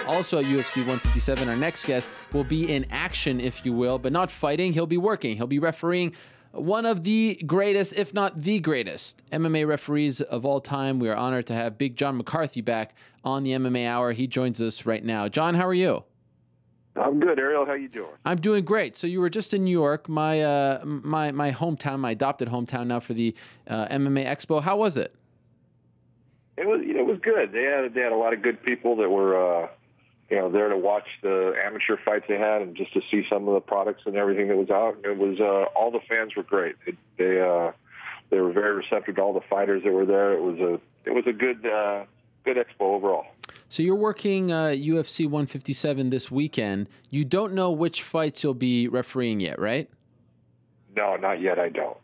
also at UFC 157. Our next guest will be in action, if you will, but not fighting. He'll be working. He'll be refereeing one of the greatest, if not the greatest, MMA referees of all time. We are honored to have Big John McCarthy back on the MMA Hour. He joins us right now. John, how are you? I'm good, Ariel. How you doing? I'm doing great. So you were just in New York, my hometown, my adopted hometown now for the MMA Expo. How was it? It was good. They had a lot of good people that were there to watch the amateur fights they had and just to see some of the products and everything that was out. It was all the fans were great. They were very receptive to all the fighters that were there. It was a good expo overall. So you're working UFC 157 this weekend. You don't know which fights you'll be refereeing yet, right? No, not yet. I don't.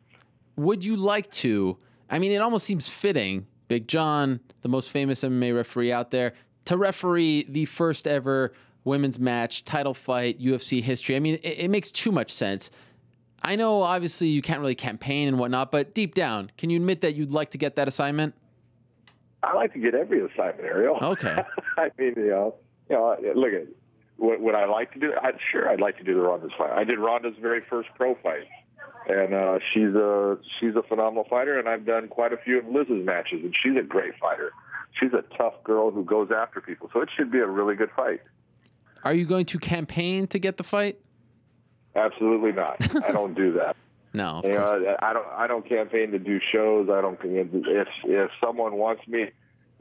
Would you like to? I mean, it almost seems fitting, Big John, the most famous MMA referee out there, to referee the first ever women's match, title fight, UFC history. I mean, it makes too much sense. I know, obviously, you can't really campaign and whatnot, but deep down, can you admit that you'd like to get that assignment? I like to get every assignment, Ariel. Okay. I mean, look at what I like to do. I'd like to do the Ronda's fight. I did Ronda's very first pro fight, and she's a phenomenal fighter. And I've done quite a few of Liz's matches, and she's a great fighter. She's a tough girl who goes after people, so it should be a really good fight. Are you going to campaign to get the fight? Absolutely not. I don't do that. No, of course. I don't campaign to do shows. I don't. If someone wants me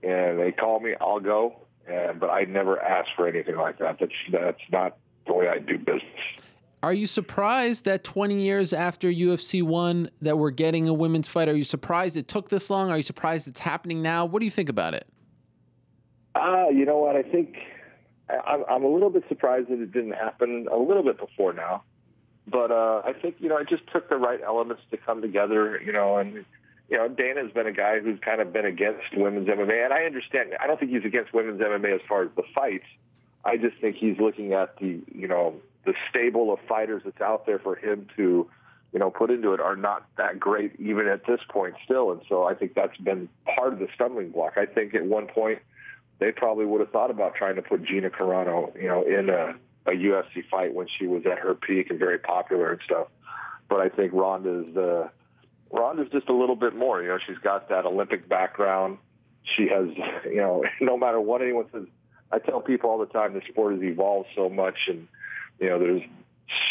and they call me, I'll go. But I never ask for anything like that. That's not the way I do business. Are you surprised that 20 years after UFC 1 that we're getting a women's fight? Are you surprised it took this long? Are you surprised it's happening now? What do you think about it? You know what? I think I'm a little bit surprised that it didn't happen a little bit before now. But I think, it just took the right elements to come together, and, Dana's been a guy who's kind of been against women's MMA. And I understand. I don't think he's against women's MMA as far as the fights. I just think he's looking at the stable of fighters that's out there for him to, put into it are not that great even at this point still. And so I think that's been part of the stumbling block. I think at one point they probably would have thought about trying to put Gina Carano, in a UFC fight when she was at her peak and very popular and stuff. But I think Ronda's just a little bit more. She's got that Olympic background. She has, no matter what anyone says, I tell people all the time the sport has evolved so much, and there's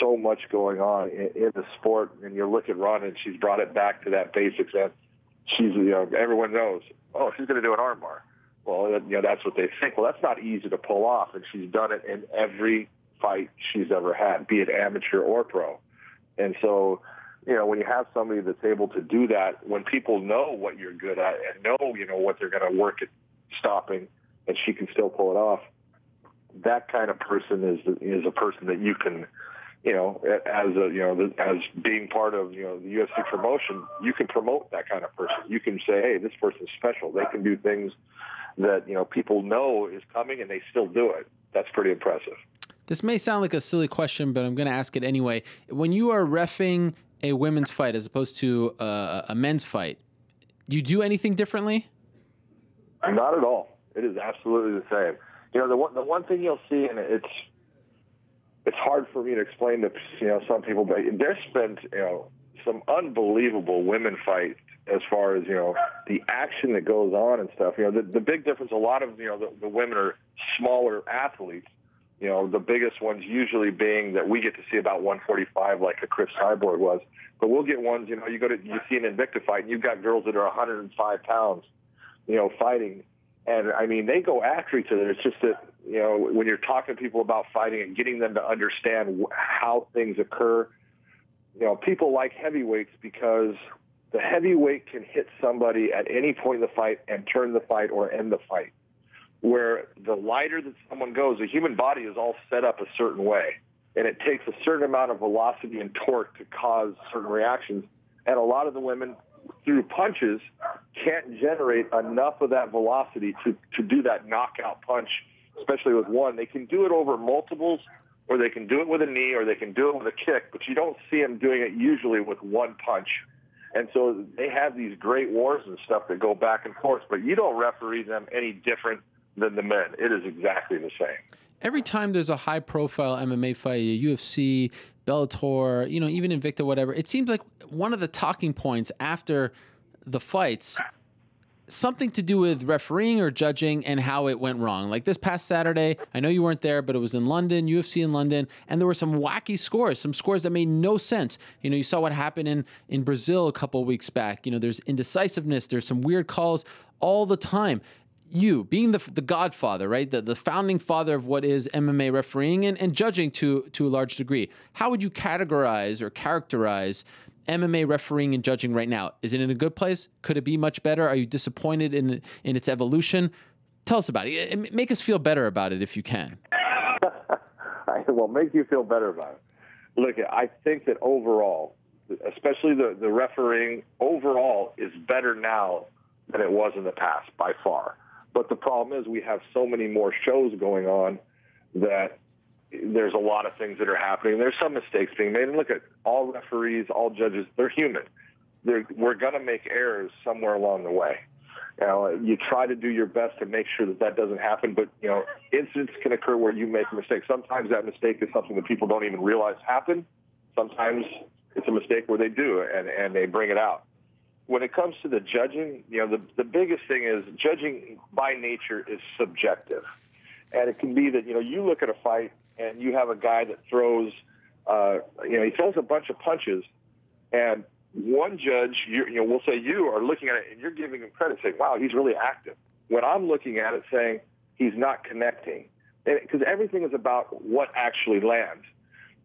so much going on in the sport. And you look at Ronda, and she's brought it back to that basics. That she's, everyone knows, oh, she's going to do an armbar. Well, that's what they think. Well, that's not easy to pull off, and she's done it in every fight she's ever had, be it amateur or pro. And so, when you have somebody that's able to do that, when people know what you're good at and know, what they're going to work at stopping, and she can still pull it off, that kind of person is a person that you can, as being part of, the UFC promotion, you can promote that kind of person. You can say, hey, this person's special. They can do things that, people know is coming, and they still do it. That's pretty impressive. This may sound like a silly question, but I'm going to ask it anyway. When you are reffing a women's fight as opposed to a men's fight, do you do anything differently? Not at all. It is absolutely the same. The one thing you'll see, and it's hard for me to explain to some people, but there's been some unbelievable women fights as far as the action that goes on and stuff. The big difference. A lot of the women are smaller athletes. The biggest ones usually being that we get to see about 145, like a Chris Cyborg was. But we'll get ones, you see an Invicta fight, and you've got girls that are 105 pounds, fighting. And, I mean, they go after each other. It's just that, when you're talking to people about fighting and getting them to understand how things occur, people like heavyweights because the heavyweight can hit somebody at any point in the fight and turn the fight or end the fight. Where the lighter that someone goes, the human body is all set up a certain way, and it takes a certain amount of velocity and torque to cause certain reactions. And a lot of the women, through punches, can't generate enough of that velocity to do that knockout punch, especially with one. They can do it over multiples, or they can do it with a knee, or they can do it with a kick, but you don't see them doing it usually with one punch. And so they have these great wars and stuff that go back and forth, but you don't referee them any different than the men. It is exactly the same. every time there's a high-profile MMA fight, a UFC, Bellator, even Invicta, whatever, it seems like one of the talking points after the fights, something to do with refereeing or judging and how it went wrong. Like this past Saturday, I know you weren't there, but it was in London, UFC in London, and there were some wacky scores, some scores that made no sense. You saw what happened in Brazil a couple of weeks back. There's indecisiveness, there's some weird calls all the time. You, being the godfather, right, the founding father of what is MMA refereeing and judging to a large degree, how would you categorize or characterize MMA refereeing and judging right now? Is it in a good place? Could it be much better? Are you disappointed in its evolution? Tell us about it. Make us feel better about it if you can. Well, make you feel better about it. Look, I think that overall, especially the refereeing overall, is better now than it was in the past by far. But the problem is we have so many more shows going on that there's a lot of things that are happening. There's some mistakes being made. And look at all referees, all judges, they're human. We're going to make errors somewhere along the way. You try to do your best to make sure that doesn't happen, but, incidents can occur where you make a mistake. Sometimes that mistake is something that people don't even realize happened. Sometimes it's a mistake where they do, and they bring it out. When it comes to the judging, the biggest thing is judging by nature is subjective. And it can be that, you look at a fight and you have a guy that throws, he throws a bunch of punches, and one judge, we'll say you are looking at it and you're giving him credit, saying, wow, he's really active. When I'm looking at it saying he's not connecting, because everything is about what actually lands.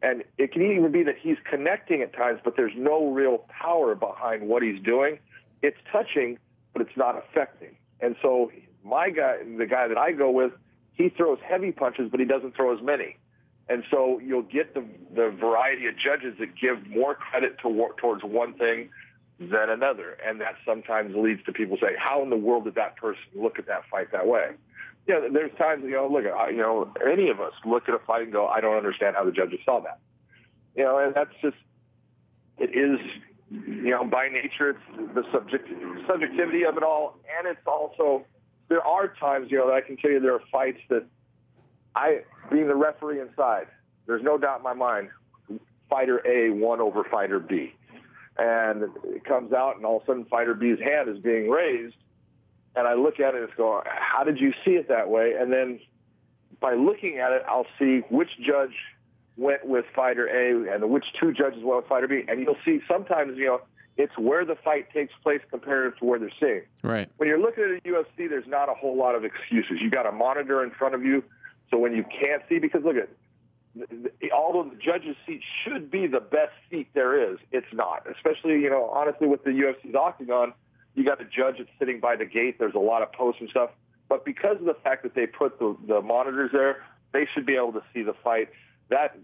And it can even be that he's connecting at times, but there's no real power behind what he's doing. It's touching, but it's not affecting. And so the guy that I go with, he throws heavy punches, but he doesn't throw as many. And so you'll get the variety of judges that give more credit towards one thing than another. And that sometimes leads to people saying, how in the world did that person look at that fight that way? There's times, any of us look at a fight and go, I don't understand how the judges saw that. And that's just, it is, by nature, it's the subjectivity of it all. And it's also, there are times, that I can tell you there are fights that being the referee inside, there's no doubt in my mind, fighter A won over fighter B. And it comes out and all of a sudden fighter B's hand is being raised. And I look at it and go, how did you see it that way? And then by looking at it, I'll see which judge went with fighter A and which two judges went with fighter B. And you'll see sometimes, it's where the fight takes place compared to where they're seeing. Right. When you're looking at a UFC, there's not a whole lot of excuses. You got a monitor in front of you. So when you can't see, because look at, although the judge's seat should be the best seat there is, it's not. Especially, honestly, with the UFC's octagon, you got a judge that's sitting by the gate. There's a lot of posts and stuff. But because of the fact that they put the monitors there, they should be able to see the fight. That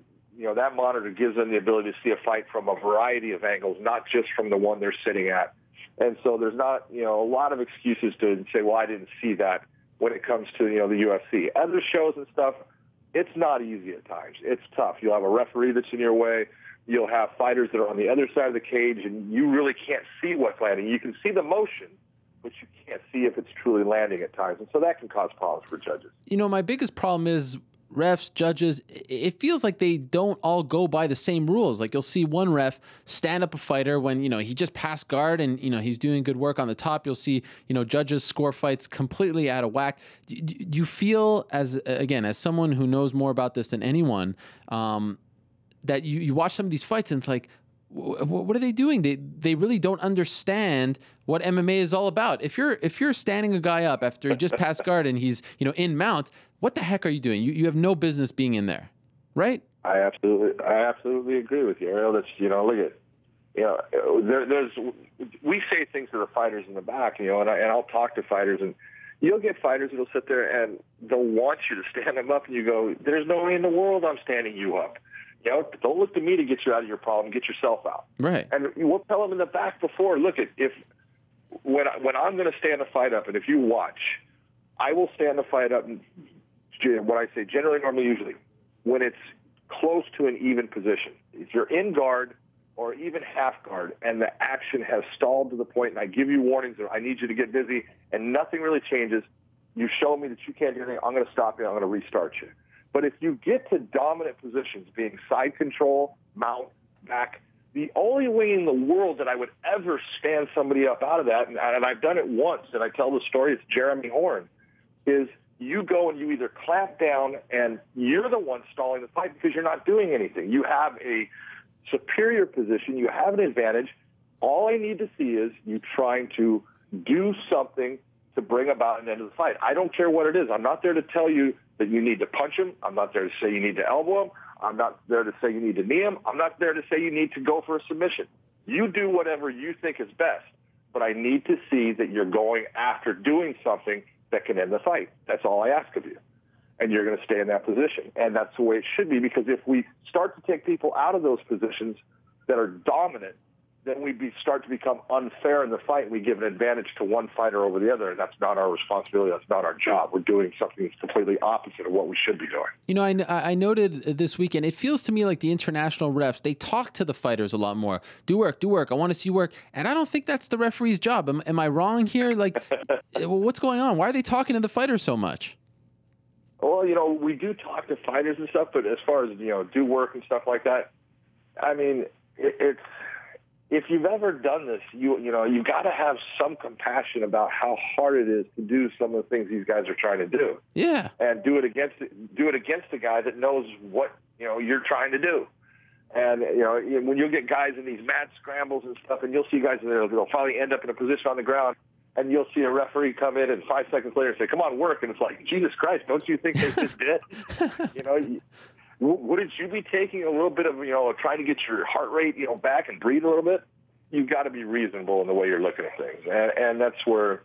monitor gives them the ability to see a fight from a variety of angles, not just from the one they're sitting at. And so there's not, a lot of excuses to say, well, I didn't see that when it comes to, the UFC. Other shows and stuff, it's not easy at times. It's tough. You'll have a referee that's in your way. You'll have fighters that are on the other side of the cage, and you really can't see what's landing. You can see the motion, but you can't see if it's truly landing at times. And so that can cause problems for judges. My biggest problem is refs, judges, it feels like they don't all go by the same rules. Like you'll see one ref stand up a fighter when, he just passed guard and, he's doing good work on the top. You'll see, judges score fights completely out of whack. Do you feel as someone who knows more about this than anyone, that you watch some of these fights and it's like, what are they doing? They really don't understand what MMA is all about. If you're standing a guy up after he just passed guard and he's in mount, what the heck are you doing? You have no business being in there, right? I absolutely agree with you, Ariel. That's look at we say things to the fighters in the back, and I'll talk to fighters, and you'll get fighters that'll sit there and they'll want you to stand them up, and you go, "There's no way in the world I'm standing you up." Don't look to me to get you out of your problem. Get yourself out. Right. And we'll tell them in the back before. Look, when I'm going to stand a fight up, and if you watch, I will stand the fight up. And what I say, generally, normally, usually, when it's close to an even position. If you're in guard or even half guard, and the action has stalled to the point, and I give you warnings, or I need you to get busy, and nothing really changes, you show me that you can't do anything, I'm going to stop you. I'm going to restart you. But if you get to dominant positions, being side control, mount, back, the only way in the world that I would ever stand somebody up out of that, and I've done it once, and I tell the story, it's Jeremy Horn, is you go and you either clamp down and you're the one stalling the fight because you're not doing anything. You have a superior position. You have an advantage. All I need to see is you trying to do something to bring about an end to the fight. I don't care what it is. I'm not there to tell you that you need to punch him. I'm not there to say you need to elbow him. I'm not there to say you need to knee him. I'm not there to say you need to go for a submission. You do whatever you think is best, but I need to see that you're going after doing something that can end the fight. That's all I ask of you. And you're going to stay in that position. And that's the way it should be, because if we start to take people out of those positions that are dominant, then start to become unfair in the fight, and we give an advantage to one fighter over the other, and that's not our responsibility. That's not our job. We're doing something that's completely opposite of what we should be doing. You know, I noted this weekend, it feels to me like the international refs, they talk to the fighters a lot more. Do work. I want to see you work. And I don't think that's the referee's job. Am I wrong here? Like, what's going on? Why are they talking to the fighters so much? Well, you know, we do talk to fighters and stuff, but as far as, you know, do work and stuff like that, I mean, it's... If you've ever done this, you got to have some compassion about how hard it is to do some of the things these guys are trying to do. Yeah, and do it against a guy that knows what you're trying to do. And when you'll get guys in these mad scrambles and stuff, and you'll see guys they'll finally end up in a position on the ground, and you'll see a referee come in and 5 seconds later say, "Come on, work," and it's like, Jesus Christ, don't you think they just did? Wouldn't you be taking a little bit of, trying to get your heart rate, back and breathe a little bit? You've got to be reasonable in the way you're looking at things. And that's where,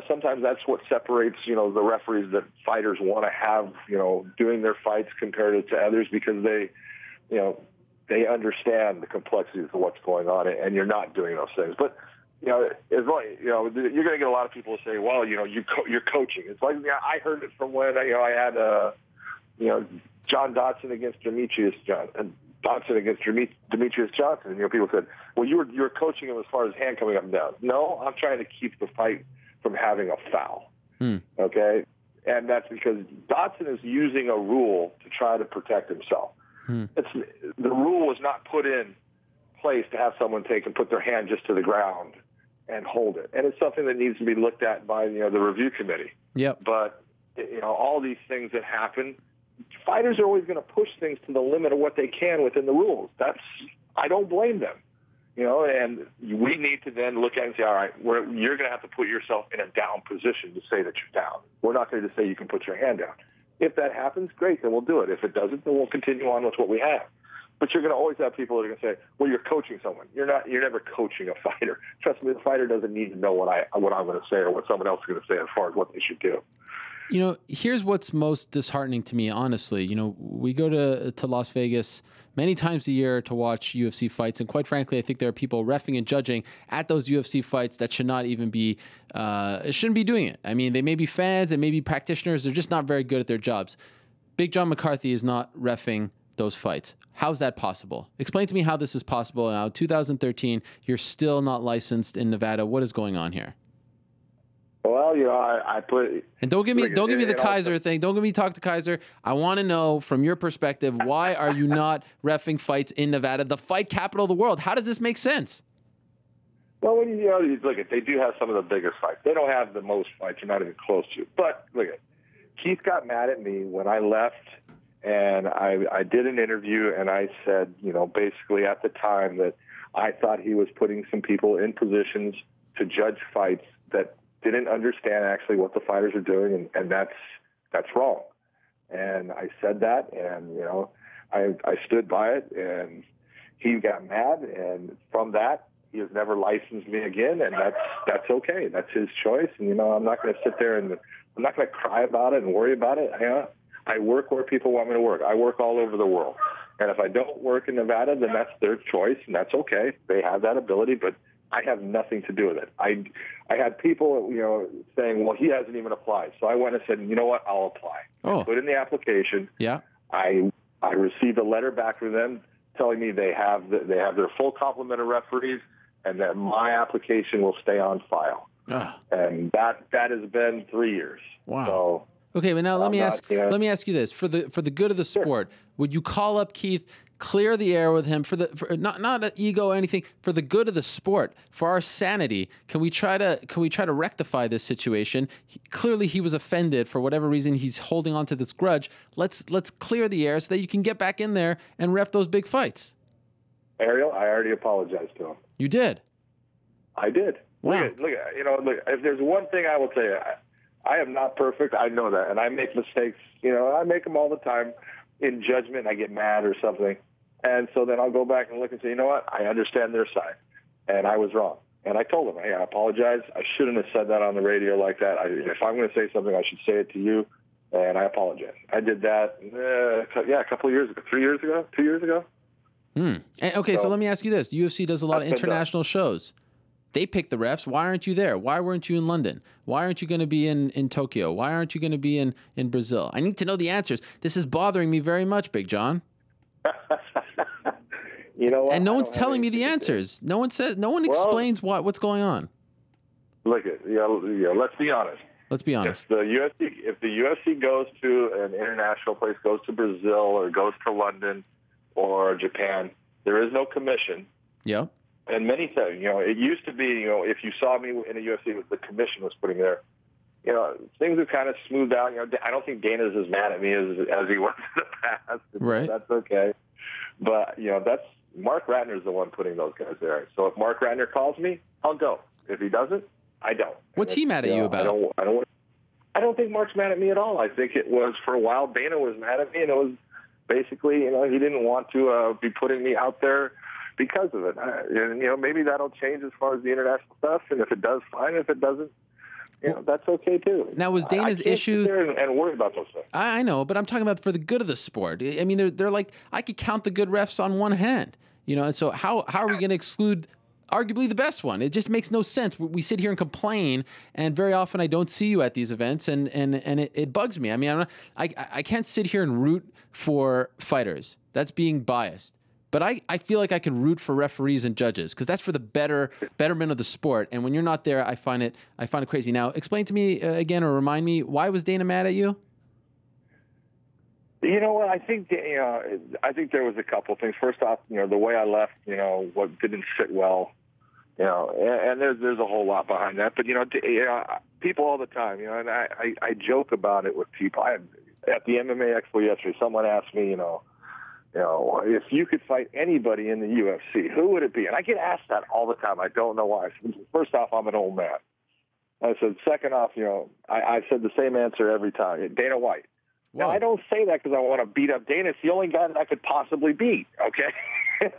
sometimes that's what separates, the referees that fighters want to have, doing their fights compared to others, because they understand the complexities of what's going on, and you're not doing those things. But, you're going to get a lot of people say, well, you're coaching. It's like, I heard it from when, I had, John Dodson against Demetrius Johnson. And people said, well, you were coaching him as far as hand coming up and down. No, I'm trying to keep the fight from having a foul. Okay? And that's because Dodson is using a rule to try to protect himself. The rule was not put in place to have someone take and put their hand just to the ground and hold it. And it's something that needs to be looked at by the review committee. Yep. But all these things that happen, fighters are always going to push things to the limit of what they can within the rules. I don't blame them, and we need to then look at it and say, all right, you're going to have to put yourself in a down position to say that you're down. We're not going to say you can put your hand down. If that happens, great, then we'll do it. If it doesn't, then we'll continue on with what we have. But you're going to always have people that are going to say, well, you're coaching someone. You're never coaching a fighter. Trust me, the fighter doesn't need to know what I'm going to say or what someone else is going to say as far as what they should do. Here's what's most disheartening to me, honestly. We go to Las Vegas many times a year to watch UFC fights, and quite frankly, I think there are people reffing and judging at those UFC fights that should not even be, shouldn't be doing it. I mean, they may be fans, they may be practitioners, they're just not very good at their jobs. Big John McCarthy is not reffing those fights. How's that possible? Explain to me how this is possible. Now, 2013, you're still not licensed in Nevada. What is going on here? Well, I put... And don't give me the Kaiser thing. Don't give me talk to Kaiser. I want to know, from your perspective, why are you not reffing fights in Nevada, the fight capital of the world? How does this make sense? Well, when you look at, they do have some of the biggest fights. They don't have the most fights. You're not even close to. But look at, Keith got mad at me when I left, and I did an interview, and I said, basically at the time that I thought he was putting some people in positions to judge fights that didn't understand actually what the fighters are doing, and that's wrong. And I said that, and I stood by it, and he got mad, and from that he has never licensed me again, and that's okay. That's his choice, and I'm not going to sit there and I'm not going to cry about it and worry about it. I work where people want me to work. I work all over the world, and if I don't work in Nevada, then that's their choice, and that's okay. They have that ability, but I have nothing to do with it. I had people, saying, well, he hasn't even applied. So I went and said, you know what, I'll apply. Oh. I put in the application. Yeah. I received a letter back from them telling me they have their full complement of referees and that my application will stay on file. And that has been 3 years. Wow. So Okay, but now let me not, let me ask you this: for the good of the Sure. sport, would you call up Keith, clear the air with him for not an ego or anything, for the good of the sport, for our sanity? Can we try to rectify this situation? Clearly, he was offended for whatever reason. He's holding on to this grudge. Let's clear the air so that you can get back in there and ref those big fights. Ariel, I already apologized to him. You did. I did. Wow. Look, if there's one thing I will tell you, I am not perfect. I know that, and I make mistakes. I make them all the time. In judgment, I get mad or something, and so then I'll go back and look and say, you know what? I understand their side, and I was wrong. And I told them, hey, I apologize. I shouldn't have said that on the radio like that. If I'm going to say something, I should say it to you, and I apologize. I did that, a couple of years ago, 3 years ago, 2 years ago. And, okay, so let me ask you this: the UFC does a lot of international shows. They pick the refs. Why aren't you there? Why weren't you in London? Why aren't you going to be in Tokyo? Why aren't you going to be in Brazil? I need to know the answers. This is bothering me very much, Big John. You know what? And no one's telling me the answers. No one says. No one explains what's going on. Look, let's be honest. Let's be honest. If the UFC goes to an international place, goes to Brazil or goes to London or Japan, there is no commission. Yep. And many times, it used to be, if you saw me in the UFC, the commission was putting there. Things have kind of smoothed out. I don't think Dana's as mad at me as he was in the past. Right. That's okay. But, that's Mark Ratner's the one putting those guys there. So if Mark Ratner calls me, I'll go. If he doesn't, I don't. What's he mad at you about? I don't think Mark's mad at me at all. I think it was, for a while, Dana was mad at me, and it was basically, he didn't want to be putting me out there because of it. And, maybe that'll change as far as the international stuff. And if it does, fine. If it doesn't, that's okay too. Now, was Dana's issue? Sit there and worry about those things. I know, but I'm talking about for the good of the sport. I mean, they're like, I could count the good refs on one hand. And so how are we going to exclude arguably the best one? It just makes no sense. We sit here and complain, and very often I don't see you at these events, and it bugs me. I mean, I can't sit here and root for fighters. That's being biased. But I feel like I can root for referees and judges because that's for the betterment of the sport. And when you're not there, I find it crazy. Now, explain to me again, or remind me, why was Dana mad at you? You know what? I think there was a couple of things. First off, the way I left, what didn't fit well, and there's a whole lot behind that. But people all the time, and I joke about it with people. At the MMA Expo yesterday, someone asked me, if you could fight anybody in the UFC, who would it be? And I get asked that all the time. I don't know why. First off, I'm an old man. I said, second off, I said the same answer every time. Dana White. Now, I don't say that because I want to beat up Dana. It's the only guy that I could possibly beat, okay? He's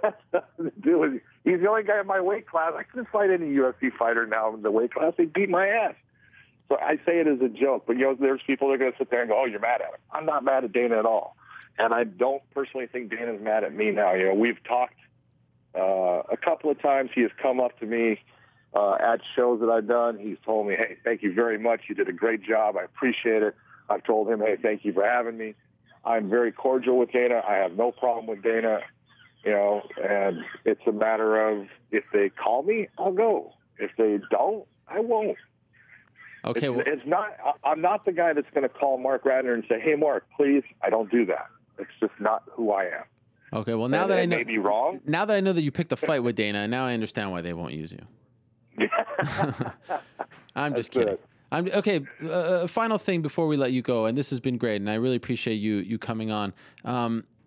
the only guy in my weight class. I couldn't fight any UFC fighter now in the weight class. They beat my ass. So I say it as a joke. But, there's people that are going to sit there and go, oh, you're mad at him. I'm not mad at Dana at all. And I don't personally think Dana's mad at me now. We've talked a couple of times. He has come up to me at shows that I've done. He's told me, hey, thank you very much. You did a great job. I appreciate it. I've told him, hey, thank you for having me. I'm very cordial with Dana. I have no problem with Dana, and it's a matter of if they call me, I'll go. If they don't, I won't. Okay. I'm not the guy that's going to call Mark Ratner and say, hey, Mark, please. I don't do that. It's just not who I am. Okay. Well, now that I know, may be wrong. Now that I know that you picked a fight with Dana, now I understand why they won't use you. I'm just kidding. Okay. Final thing before we let you go, and this has been great, and I really appreciate you coming on.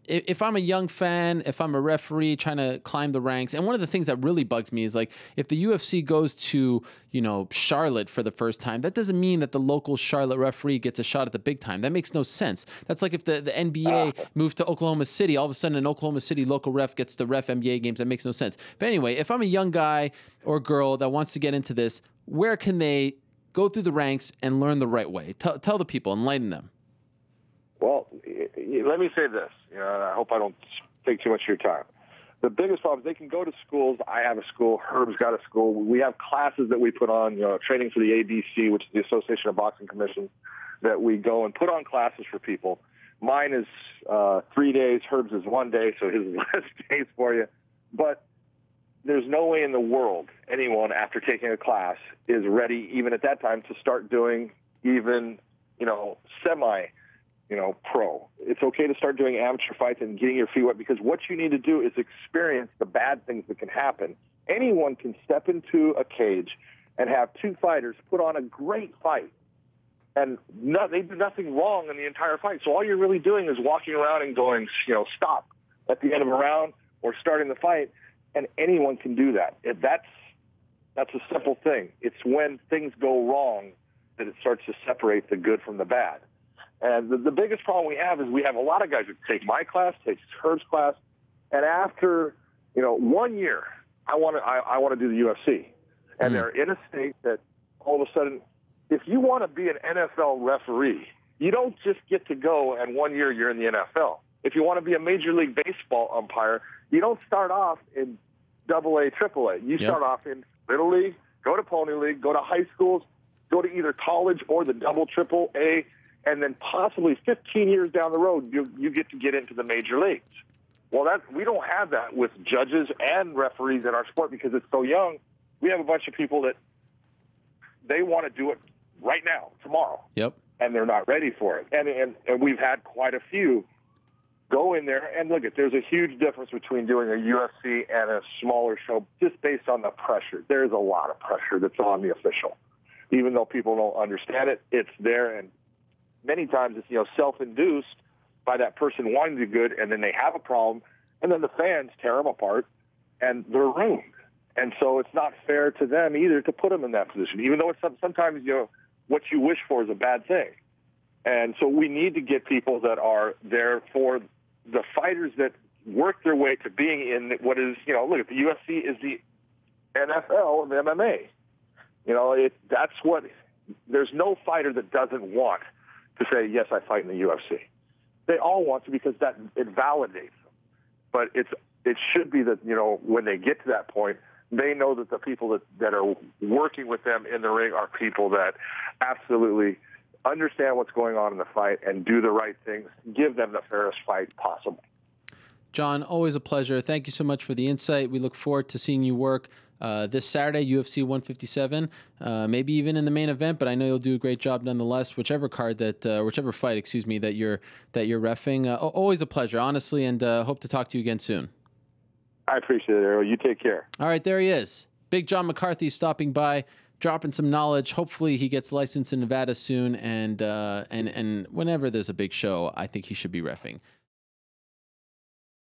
If I'm a young fan, if I'm a referee trying to climb the ranks, and one of the things that really bugs me is like if the UFC goes to Charlotte for the first time, that doesn't mean that the local Charlotte referee gets a shot at the big time. That makes no sense. That's like if the NBA moved to Oklahoma City, all of a sudden an Oklahoma City local ref gets to ref NBA games. That makes no sense. But anyway, if I'm a young guy or girl that wants to get into this, where can they go through the ranks and learn the right way? Tell the people, enlighten them. Well, let me say this. I hope I don't take too much of your time. The biggest problem is they can go to schools. I have a school. Herb's got a school. We have classes that we put on, training for the ABC, which is the Association of Boxing Commissions, that we go and put on classes for people. Mine is 3 days. Herb's is 1 day, so his is less days for you. But there's no way in the world anyone, after taking a class, is ready, even at that time, to start doing even semi, pro. It's okay to start doing amateur fights and getting your feet wet, because what you need to do is experience the bad things that can happen. Anyone can step into a cage and have two fighters put on a great fight, and they do nothing wrong in the entire fight. So all you're really doing is walking around and going, stop at the end of a round or starting the fight, and anyone can do that. That's a simple thing. It's when things go wrong that it starts to separate the good from the bad. And the biggest problem we have is we have a lot of guys that take my class, take Herb's class, and after 1 year, I want to do the UFC, and they're in a state that all of a sudden, if you want to be an NFL referee, you don't just get to go and 1 year you're in the NFL. If you want to be a Major League Baseball umpire, you don't start off in AA, AAA. You start off in Little League, go to Pony League, go to high schools, go to either college or the double, triple A, and then possibly 15 years down the road, you get into the major leagues. Well, we don't have that with judges and referees in our sport because it's so young. We have a bunch of people that they want to do it right now, tomorrow. Yep. And they're not ready for it. And we've had quite a few go in there. And look, there's a huge difference between doing a UFC and a smaller show just based on the pressure. There's a lot of pressure that's on the official. Even though people don't understand it, it's there. And many times it's, self-induced by that person wanting to do good, and then they have a problem, and then the fans tear them apart, and they're ruined. And so it's not fair to them either to put them in that position, even though it's sometimes, what you wish for is a bad thing. And so we need to get people that are there for the fighters that work their way to being in what is, look, the UFC is the NFL of MMA. That's what, there's no fighter that doesn't want to say, yes, I fight in the UFC. They all want to, because it validates them. But it should be that, when they get to that point, they know that the people that are working with them in the ring are people that absolutely understand what's going on in the fight and do the right things, give them the fairest fight possible. John, always a pleasure. Thank you so much for the insight. We look forward to seeing you work this Saturday, UFC 157, maybe even in the main event, but I know you'll do a great job nonetheless, whichever fight, that you're reffing. Always a pleasure, honestly, and hope to talk to you again soon. I appreciate it, Errol. You take care. All right, there he is. Big John McCarthy stopping by, dropping some knowledge. Hopefully he gets licensed in Nevada soon, and whenever there's a big show, I think he should be reffing.